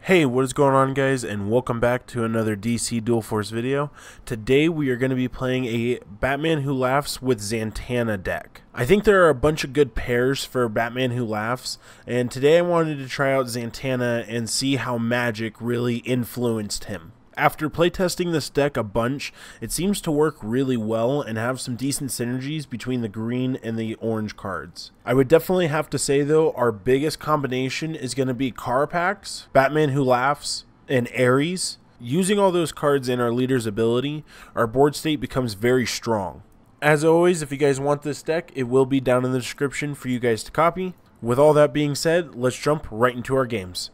Hey, what is going on, guys, and welcome back to another DC Dual Force video. Today we are going to be playing a Batman Who Laughs with Zatanna deck. I think there are a bunch of good pairs for Batman Who Laughs, and today I wanted to try out Zatanna and see how magic really influenced him. After playtesting this deck a bunch, it seems to work really well and have some decent synergies between the green and the orange cards. I would definitely have to say, though, our biggest combination is going to be Carapax, Batman Who Laughs, and Ares. Using all those cards in our leader's ability, our board state becomes very strong. As always, if you guys want this deck, it will be down in the description for you guys to copy. With all that being said, let's jump right into our games.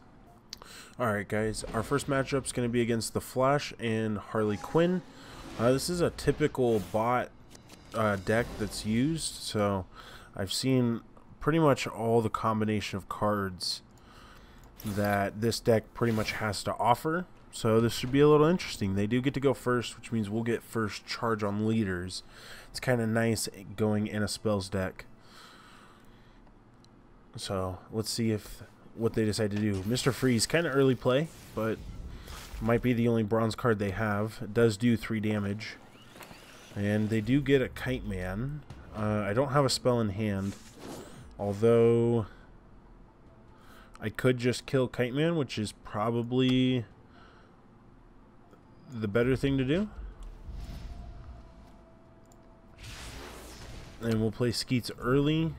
Alright guys, our first matchup is going to be against the Flash and Harley Quinn. This is a typical bot deck that's used, so I've seen pretty much all the combination of cards that this deck pretty much has to offer. So this should be a little interesting. They do get to go first, which means we'll get first charge on leaders. It's kind of nice going in a spells deck. So let's see what they decide to do. Mr. Freeze, kind of early play, but might be the only bronze card they have. It does do 3 damage. And they do get a Kite Man. I don't have a spell in hand, although I could just kill Kite Man, which is probably the better thing to do. And we'll play Skeets early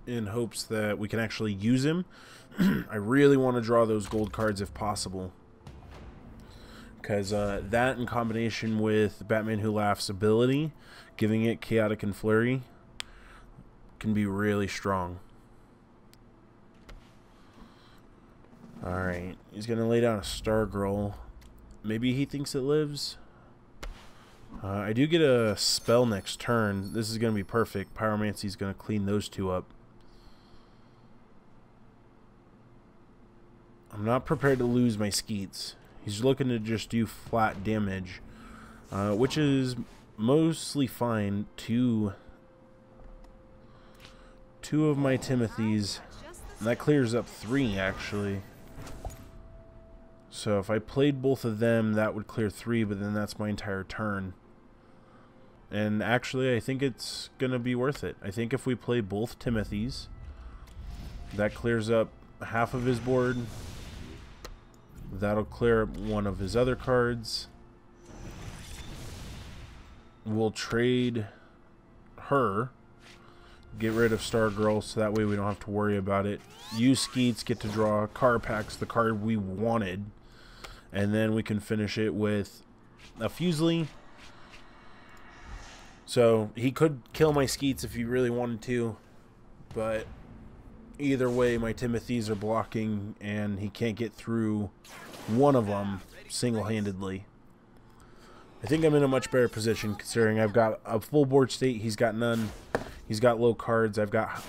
in hopes that we can actually use him. I really want to draw those gold cards if possible, because that in combination with Batman Who Laughs ability, giving it Chaotic and Flurry, can be really strong. Alright, he's going to lay down a Stargirl. Maybe he thinks it lives. I do get a spell next turn. This is going to be perfect. Pyromancy is going to clean those two up. I'm not prepared to lose my Skeets. He's looking to just do flat damage, which is mostly fine. Two of my Timothys, and that clears up 3 actually. So if I played both of them, that would clear 3, but then that's my entire turn. And actually, I think it's gonna be worth it. I think if we play both Timothys, that clears up half of his board. That'll clear up one of his other cards. We'll trade her, get rid of Stargirl, so that way we don't have to worry about it. Use Skeets, get to draw Carapax, the card we wanted, and then we can finish it with a Fusely. So he could kill my Skeets if he really wanted to, but either way, my Timothys are blocking, and he can't get through one of them single-handedly. I think I'm in a much better position considering I've got a full board state. He's got none. He's got low cards. I've got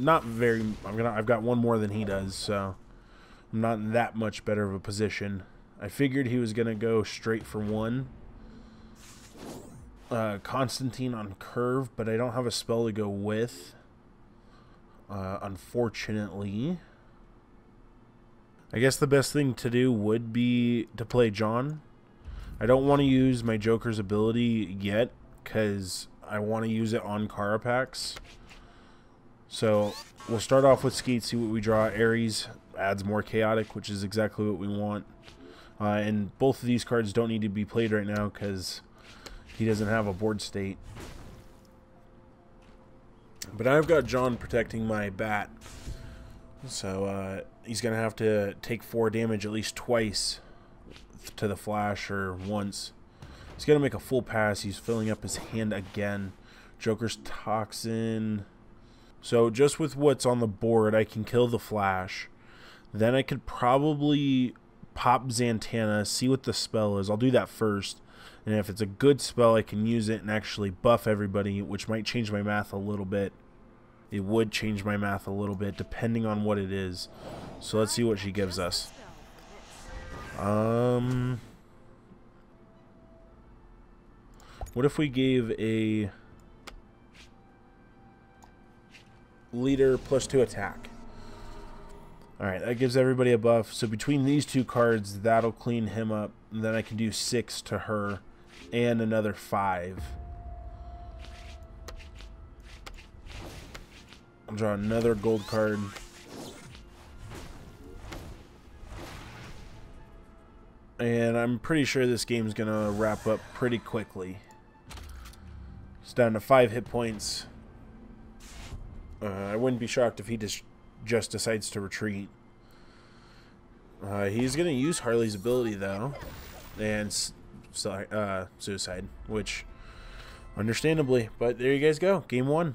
I've got one more than he does, so I'm not in that much better of a position. I figured he was gonna go straight for 1. Constantine on curve, but I don't have a spell to go with. Unfortunately, I guess the best thing to do would be to play John. I don't want to use my Joker's ability yet because I want to use it on Carapax. So we'll start off with Skeet, see what we draw. Ares adds more Chaotic, which is exactly what we want. And both of these cards don't need to be played right now because he doesn't have a board state. But I've got John protecting my bat, so he's going to have to take 4 damage at least twice to the Flash, or once. He's going to make a full pass. He's filling up his hand again. Joker's Toxin. So just with what's on the board, I can kill the Flash. Then I could probably pop Zatanna, see what the spell is. I'll do that first. And if it's a good spell, I can use it and actually buff everybody, which might change my math a little bit. It would change my math a little bit, depending on what it is. So let's see what she gives us. What if we gave a leader +2 attack? Alright, that gives everybody a buff. So between these two cards, that'll clean him up. And then I can do 6 to her and another 5. I'll draw another gold card. And I'm pretty sure this game's going to wrap up pretty quickly. It's down to 5 hit points. I wouldn't be shocked if he just decides to retreat. He's going to use Harley's ability, though. And suicide, which, understandably. But there you guys go. Game 1.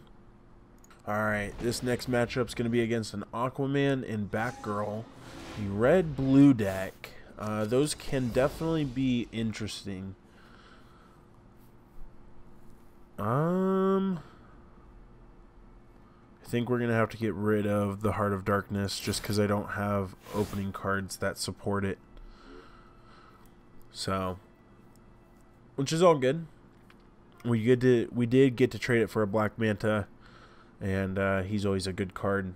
Alright, this next matchup's going to be against an Aquaman and Batgirl. The red-blue deck. Those can definitely be interesting. I think we're going to have to get rid of the Heart of Darkness just because I don't have opening cards that support it. So, which is all good. We did get to trade it for a Black Manta, and he's always a good card.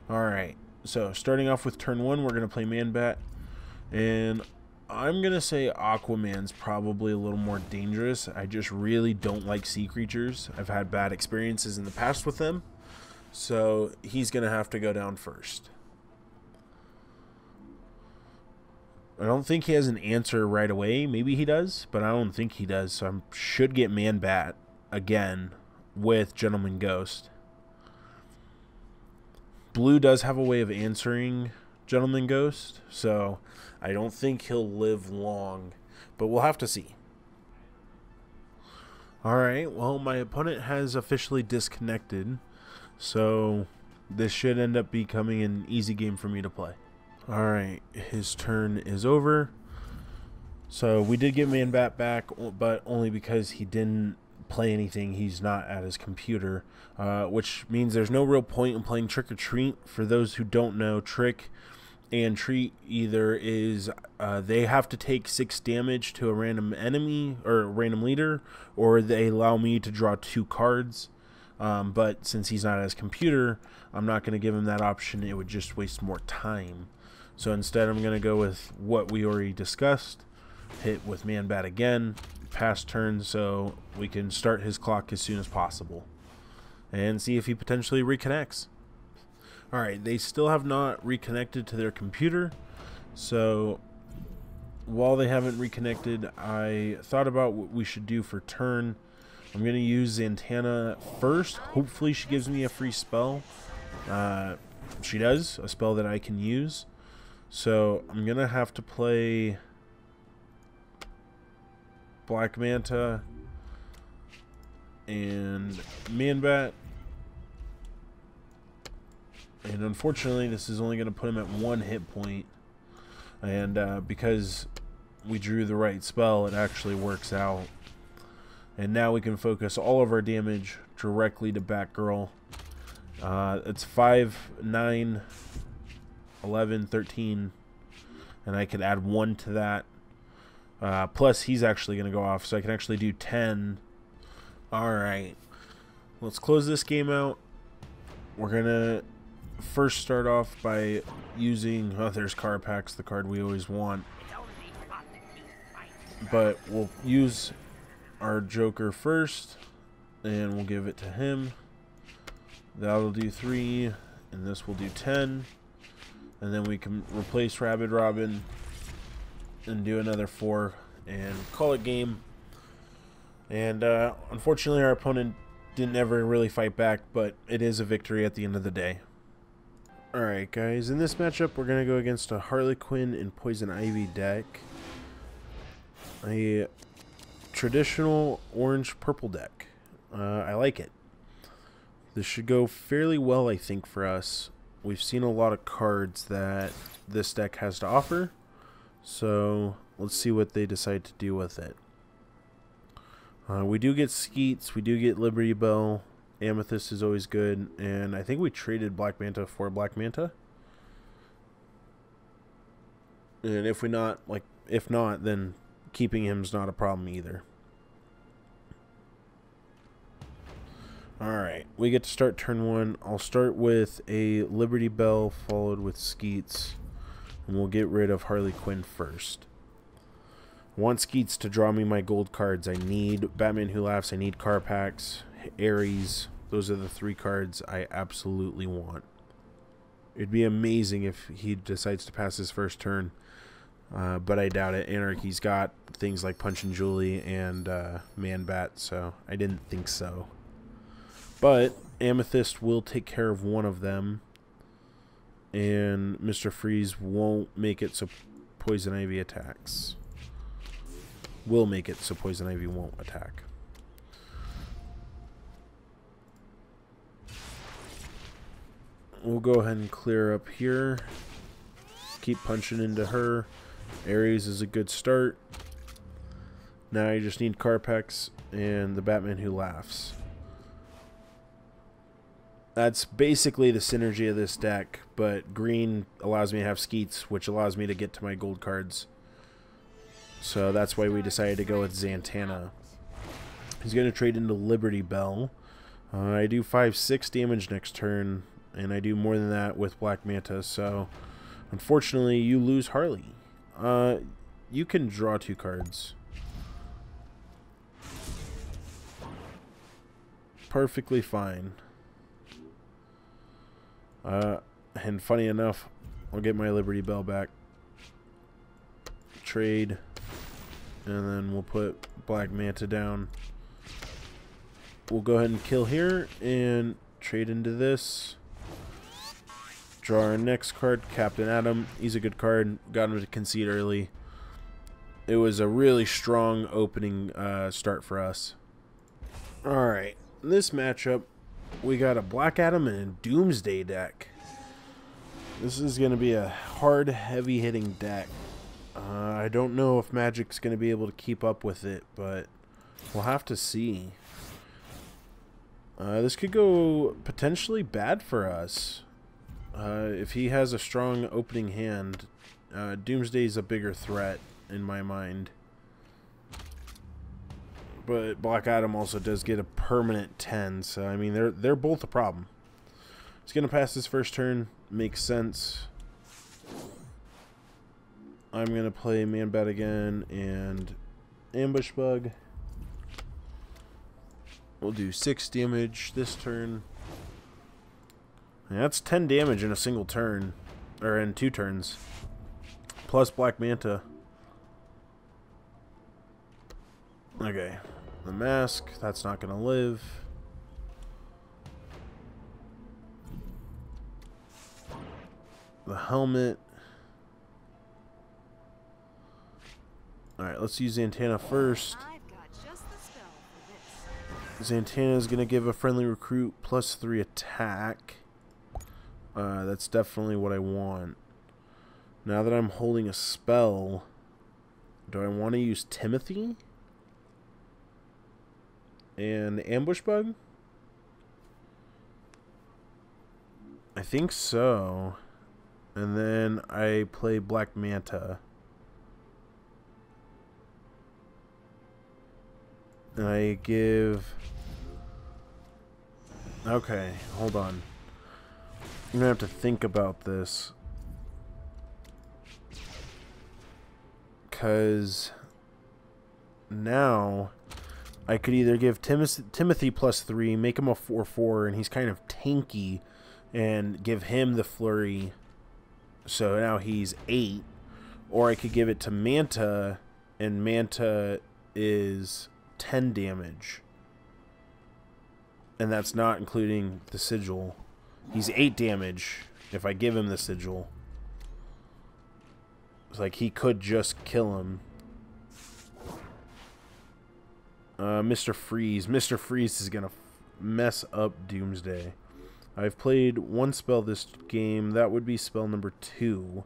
Alright, so starting off with turn 1, we're going to play Man-Bat. And I'm going to say Aquaman's probably a little more dangerous. I just really don't like sea creatures. I've had bad experiences in the past with them. So he's going to have to go down first. I don't think he has an answer right away. Maybe he does, but I don't think he does. So I should get Man-Bat again with Gentleman Ghost. Blue does have a way of answering Gentleman Ghost, so I don't think he'll live long, but we'll have to see. Alright, well, my opponent has officially disconnected, so this should end up becoming an easy game for me to play. Alright, his turn is over. So we did get Man-Bat back, but only because he didn't play anything. He's not at his computer, which means there's no real point in playing Trick or Treat. For those who don't know, Trick and Treat either is they have to take 6 damage to a random enemy or a random leader, or they allow me to draw 2 cards. But since he's not at his computer, I'm not going to give him that option. It would just waste more time. So instead, I'm going to go with what we already discussed. Hit with Man-Bat again, pass turn, so we can start his clock as soon as possible and see if he potentially reconnects. Alright, they still have not reconnected to their computer, so while they haven't reconnected, I thought about what we should do for turn. I'm going to use Zatanna first. Hopefully she gives me a free spell. She does, a spell that I can use. So I'm going to have to play Black Manta and Man-Bat. And unfortunately, this is only going to put him at 1 hit point. And because we drew the right spell, it actually works out. And now we can focus all of our damage directly to Batgirl. It's 5, 9, 11, 13. And I could add 1 to that. Plus, he's actually going to go off, so I can actually do 10. Alright. Let's close this game out. We're going to first start off by using... Oh, there's Carapax, the card we always want. But we'll use our Joker first, and we'll give it to him. That'll do 3, and this will do 10. And then we can replace Rabid Robin and do another 4 and call it game. And unfortunately our opponent didn't ever really fight back, but it is a victory at the end of the day. Alright guys, in this matchup we're going to go against a Harley Quinn and Poison Ivy deck. A traditional orange-purple deck. I like it. This should go fairly well, I think, for us. We've seen a lot of cards that this deck has to offer. So let's see what they decide to do with it. We do get Skeets, we do get Liberty Bell, Amethyst is always good, and I think we traded Black Manta for Black Manta. And if not, then keeping him's not a problem either. Alright, we get to start turn 1. I'll start with a Liberty Bell followed with Skeets. And we'll get rid of Harley Quinn first. I want Skeets to draw me my gold cards. I need Batman Who Laughs, I need Carpax, Ares. Those are the 3 cards I absolutely want. It'd be amazing if he decides to pass his first turn. But I doubt it. Anarchy's got things like Punch and Julie and Man-Bat, so I didn't think so. But Amethyst will take care of one of them. And Mr. Freeze won't make it so Poison Ivy attacks. Will make it so Poison Ivy won't attack. We'll go ahead and clear up here. Keep punching into her. Ares is a good start. Now you just need Carpex and the Batman Who Laughs. That's basically the synergy of this deck, but green allows me to have Skeets, which allows me to get to my gold cards. So that's why we decided to go with Zatanna. He's going to trade into Liberty Bell. I do 5-6 damage next turn, and I do more than that with Black Manta, so unfortunately you lose Harley. You can draw 2 cards. Perfectly fine. And funny enough, I'll get my Liberty Bell back. Trade. And then we'll put Black Manta down. We'll go ahead and kill here and trade into this. Draw our next card, Captain Atom. He's a good card. Got him to concede early. It was a really strong opening start for us. Alright, in this matchup, we got a Black Adam and a Doomsday deck. This is going to be a hard, heavy-hitting deck. I don't know if Magic's going to be able to keep up with it, but we'll have to see. This could go potentially bad for us. If he has a strong opening hand, Doomsday's a bigger threat in my mind. But Black Adam also does get a permanent 10, so I mean they're both a problem. He's gonna pass his first turn, makes sense. I'm gonna play Man-Bat again and Ambush Bug. We'll do 6 damage this turn. And that's 10 damage in a single turn, or in 2 turns. Plus Black Manta. Okay, the mask, that's not gonna live. The helmet. Alright, let's use Zatanna first. Zatanna is gonna give a friendly recruit +3 attack. That's definitely what I want. Now that I'm holding a spell, do I want to use Timothy? And Ambush Bug? I think so. And then I play Black Manta. And I give... Okay, hold on. I'm gonna have to think about this. Because now I could either give Timothy +3, make him a 4/4, and he's kind of tanky, and give him the flurry, so now he's 8. Or I could give it to Manta, and Manta is 10 damage. And that's not including the sigil. He's 8 damage if I give him the sigil. It's like he could just kill him. Mr. Freeze. Mr. Freeze is going to mess up Doomsday. I've played 1 spell this game. That would be spell number 2.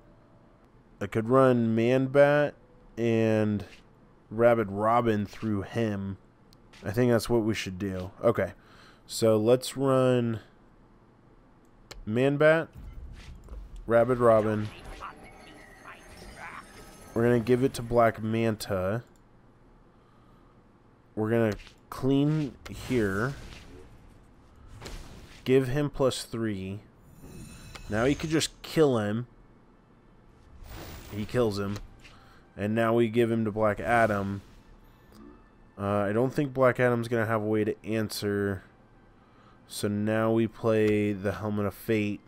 I could run Man-Bat and Rabid Robin through him. I think that's what we should do. Okay. So let's run Man-Bat, Rabid Robin. We're going to give it to Black Manta. We're going to clean here. give him +3. Now he could just kill him. He kills him. And now we give him to Black Adam. I don't think Black Adam's going to have a way to answer. So now we play the Helmet of Fate,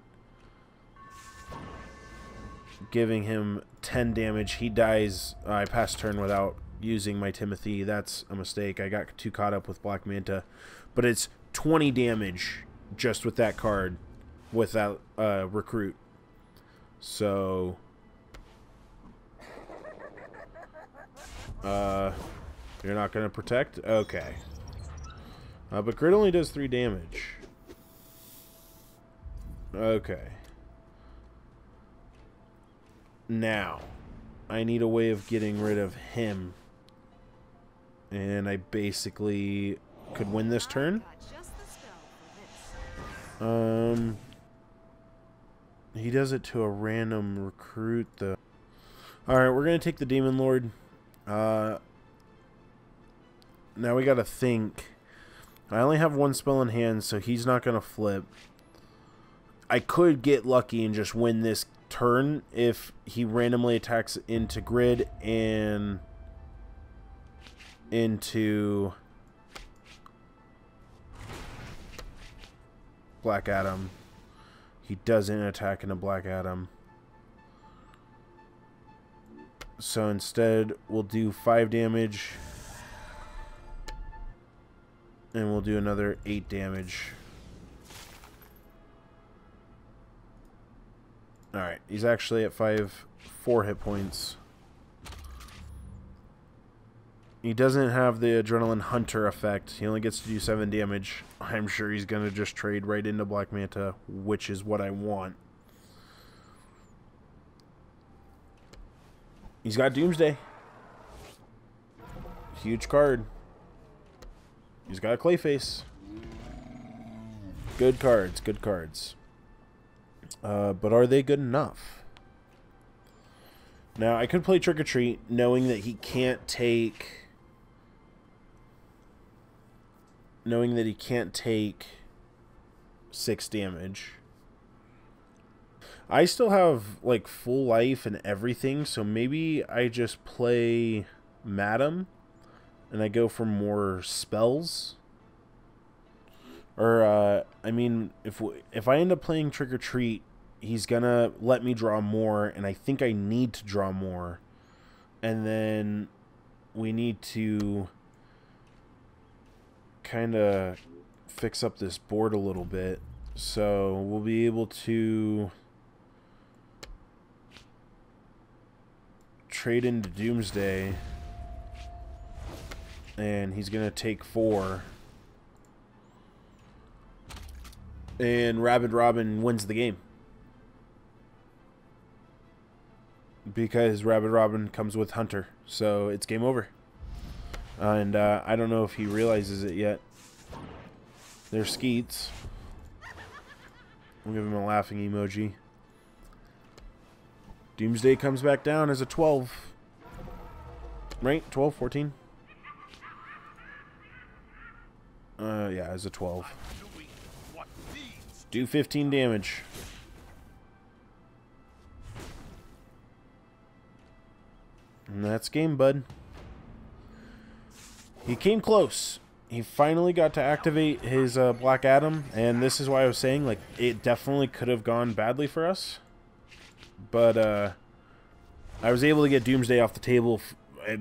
giving him 10 damage. He dies. I pass turn without using my Timothy. That's a mistake. I got too caught up with Black Manta. But it's 20 damage just with that card, with that recruit. So you're not going to protect? Okay. But Grid only does 3 damage. Okay. Now, I need a way of getting rid of him. And I basically could win this turn. He does it to a random recruit, though. Alright, we're going to take the Demon Lord. Now we got to think. I only have 1 spell in hand, so he's not going to flip. I could get lucky and just win this turn if he randomly attacks into Grid and into Black Adam. He doesn't attack into Black Adam. So instead, we'll do 5 damage. And we'll do another 8 damage. Alright, he's actually at 4 hit points. He doesn't have the Adrenaline Hunter effect. He only gets to do 7 damage. I'm sure he's going to just trade right into Black Manta, which is what I want. He's got Doomsday. Huge card. He's got a Clayface. Good cards, good cards. But are they good enough? Now, I could play Trick or Treat, knowing that he can't take... Knowing that he can't take 6 damage. I still have, like, full life and everything, so maybe I just play Madam, and I go for more spells. Or, I mean, if I end up playing Trick or Treat, he's gonna let me draw more, and I think I need to draw more. And then we need to kind of fix up this board a little bit. So we'll be able to trade into Doomsday, and he's gonna take 4. And Rabid Robin wins the game. Because Rabid Robin comes with Hunter. So it's game over. And I don't know if he realizes it yet. There's Skeets. I'll give him a laughing emoji. Doomsday comes back down as a 12. Right? 12, 14? Yeah, as a 12. Do 15 damage. And that's game, bud. He came close. He finally got to activate his Black Adam, and this is why I was saying, like, it definitely could have gone badly for us. But I was able to get Doomsday off the table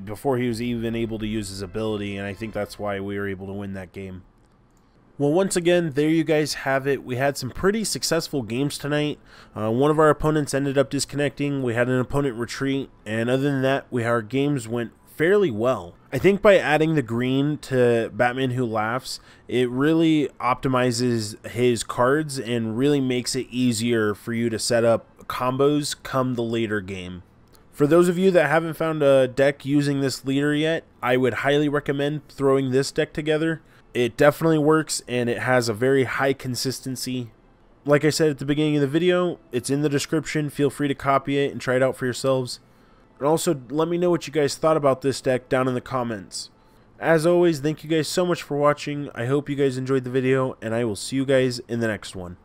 before he was even able to use his ability, and I think that's why we were able to win that game. Well, once again, there you guys have it. We had some pretty successful games tonight. One of our opponents ended up disconnecting. We had an opponent retreat. And other than that, our games went fairly well. I think by adding the green to Batman Who Laughs, it really optimizes his cards and really makes it easier for you to set up combos come the later game. For those of you that haven't found a deck using this leader yet, I would highly recommend throwing this deck together. It definitely works, and it has a very high consistency. Like I said at the beginning of the video, it's in the description. Feel free to copy it and try it out for yourselves. And also, let me know what you guys thought about this deck down in the comments. As always, thank you guys so much for watching. I hope you guys enjoyed the video, and I will see you guys in the next one.